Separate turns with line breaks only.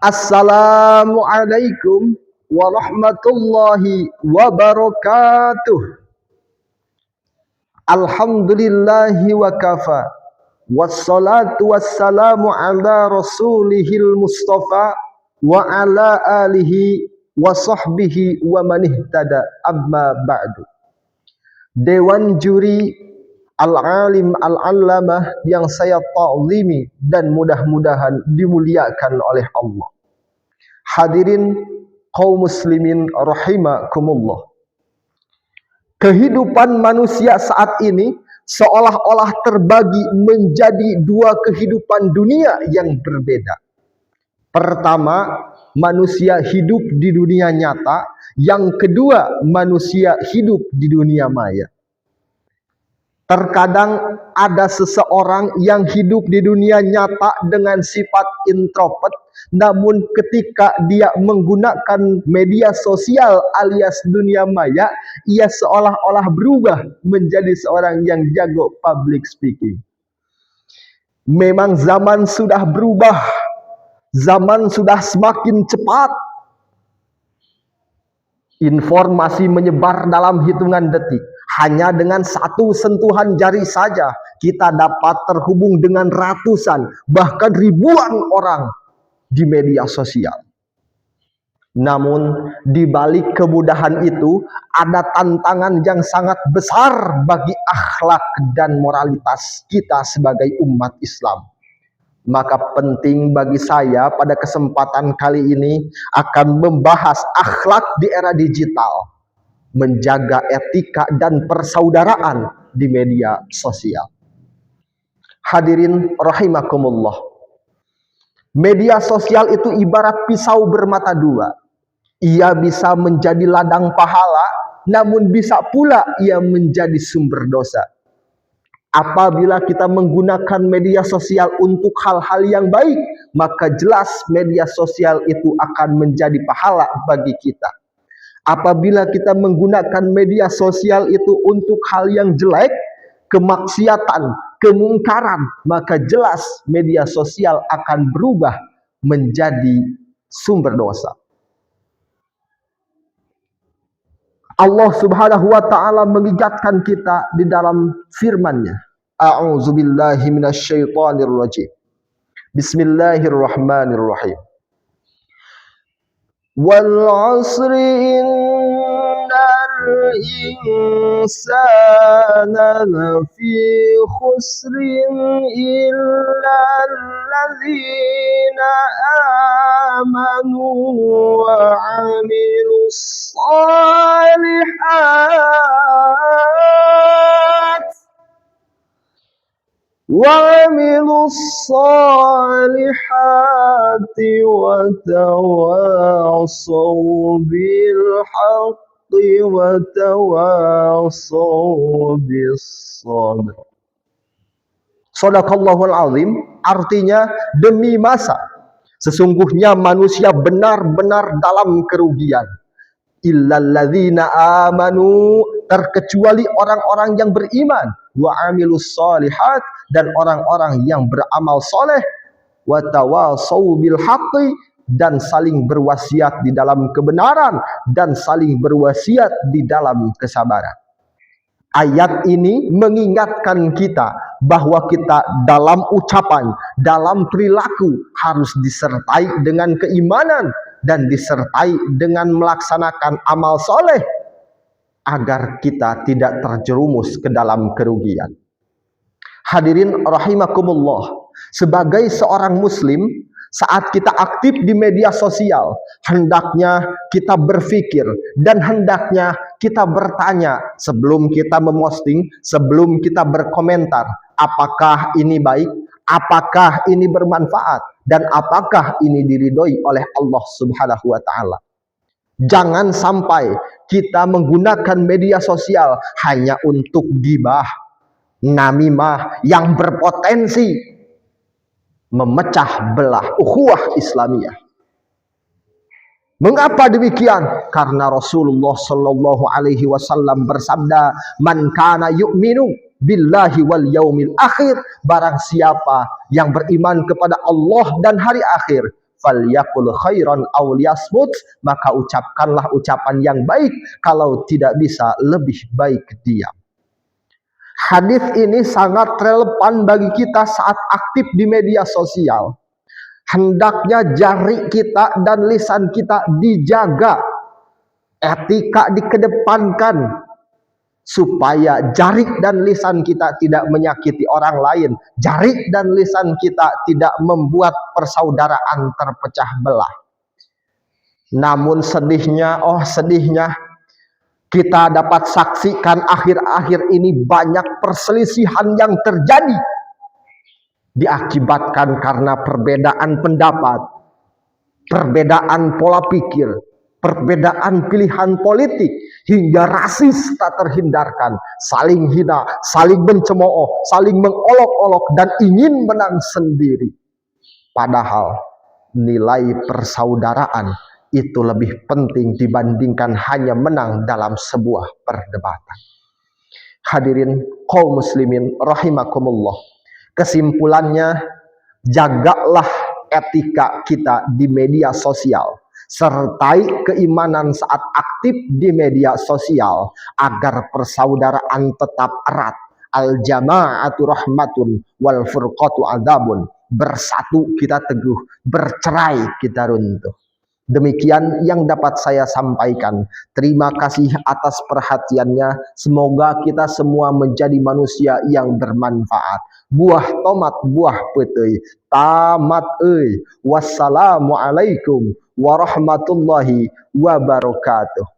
Assalamualaikum warahmatullahi wabarakatuh. Alhamdulillahi wa kafa. Wassalatu wassalamu ala rasulihil mustafa wa ala alihi wa sahbihi wa man ihtada, amma ba'du. Dewan juri al-alim al-allamah yang saya ta'zimi dan mudah-mudahan dimuliakan oleh Allah. Hadirin kaum muslimin rahimakumullah. Kehidupan manusia saat ini seolah-olah terbagi menjadi dua kehidupan dunia yang berbeda. Pertama, manusia hidup di dunia nyata. Yang kedua, manusia hidup di dunia maya. Terkadang ada seseorang yang hidup di dunia nyata dengan sifat introvert, namun ketika dia menggunakan media sosial alias dunia maya, ia seolah-olah berubah menjadi seorang yang jago public speaking. Memang zaman sudah berubah, zaman sudah semakin cepat. Informasi menyebar dalam hitungan detik. Hanya dengan satu sentuhan jari saja kita dapat terhubung dengan ratusan bahkan ribuan orang di media sosial. Namun di balik kemudahan itu ada tantangan yang sangat besar bagi akhlak dan moralitas kita sebagai umat Islam. Maka penting bagi saya pada kesempatan kali ini akan membahas akhlak di era digital, menjaga etika dan persaudaraan di media sosial. Hadirin rahimakumullah. Media sosial itu ibarat pisau bermata dua. Ia bisa menjadi ladang pahala, namun bisa pula ia menjadi sumber dosa. Apabila kita menggunakan media sosial untuk hal-hal yang baik, maka jelas media sosial itu akan menjadi pahala bagi kita. Apabila kita menggunakan media sosial itu untuk hal yang jelek, kemaksiatan, kemungkaran, maka jelas media sosial akan berubah menjadi sumber dosa. Allah Subhanahu wa taala mengingatkan kita di dalam firman-Nya. A'udzubillahi minasyaitonir rajim. Bismillahirrahmanirrahim. Wal 'asri innal insana lafi khusrin illa alladzina amanu wa 'amilus salihati wa tawasaw bil haqqi wa tawasaw bis sabr. Shadaqallahul azim, artinya demi masa sesungguhnya manusia benar-benar dalam kerugian. Illalladzina amanu, terkecuali orang-orang yang beriman, wa amilus shalihat, dan orang-orang yang beramal soleh, wa tawasau bil haqqi, dan saling berwasiat di dalam kebenaran dan saling berwasiat di dalam kesabaran. Ayat ini mengingatkan kita bahwa kita dalam ucapan, dalam perilaku harus disertai dengan keimanan dan disertai dengan melaksanakan amal soleh agar kita tidak terjerumus ke dalam kerugian. Hadirin rahimakumullah, sebagai seorang muslim, saat kita aktif di media sosial, hendaknya kita berpikir dan hendaknya kita bertanya sebelum kita memosting, sebelum kita berkomentar, apakah ini baik, apakah ini bermanfaat, dan apakah ini diridhoi oleh Allah Subhanahu wa taala. Jangan sampai kita menggunakan media sosial hanya untuk gibah, namimah yang berpotensi memecah belah ukhuwah Islamiyah. Mengapa demikian? Karena Rasulullah Shallallahu Alaihi Wasallam bersabda, "Man kana yu'minu billahi wal yaumil akhir." Barang siapa yang beriman kepada Allah dan hari akhir, falyaqul khairan aw liyasmut, maka ucapkanlah ucapan yang baik, kalau tidak bisa lebih baik diam. Hadis ini sangat relevan bagi kita saat aktif di media sosial. Hendaknya jari kita dan lisan kita dijaga, etika dikedepankan, supaya jari dan lisan kita tidak menyakiti orang lain, jari dan lisan kita tidak membuat persaudaraan terpecah belah. Namun sedihnya, kita dapat saksikan akhir-akhir ini banyak perselisihan yang terjadi diakibatkan karena perbedaan pendapat, perbedaan pola pikir, perbedaan pilihan politik, hingga rasis tak terhindarkan, saling hina, saling mencemooh, saling mengolok-olok dan ingin menang sendiri. Padahal nilai persaudaraan itu lebih penting dibandingkan hanya menang dalam sebuah perdebatan. Hadirin kaum muslimin rahimakumullah. Kesimpulannya, jagalah etika kita di media sosial, sertai keimanan saat aktif di media sosial agar persaudaraan tetap erat. Al jama'atu rahmatun wal furqatu adzabun. Bersatu kita teguh, bercerai kita runtuh. Demikian yang dapat saya sampaikan. Terima kasih atas perhatiannya. Semoga kita semua menjadi manusia yang bermanfaat. Buah tomat, buah petei. Tamat euy. Wassalamualaikum warahmatullahi wabarakatuh.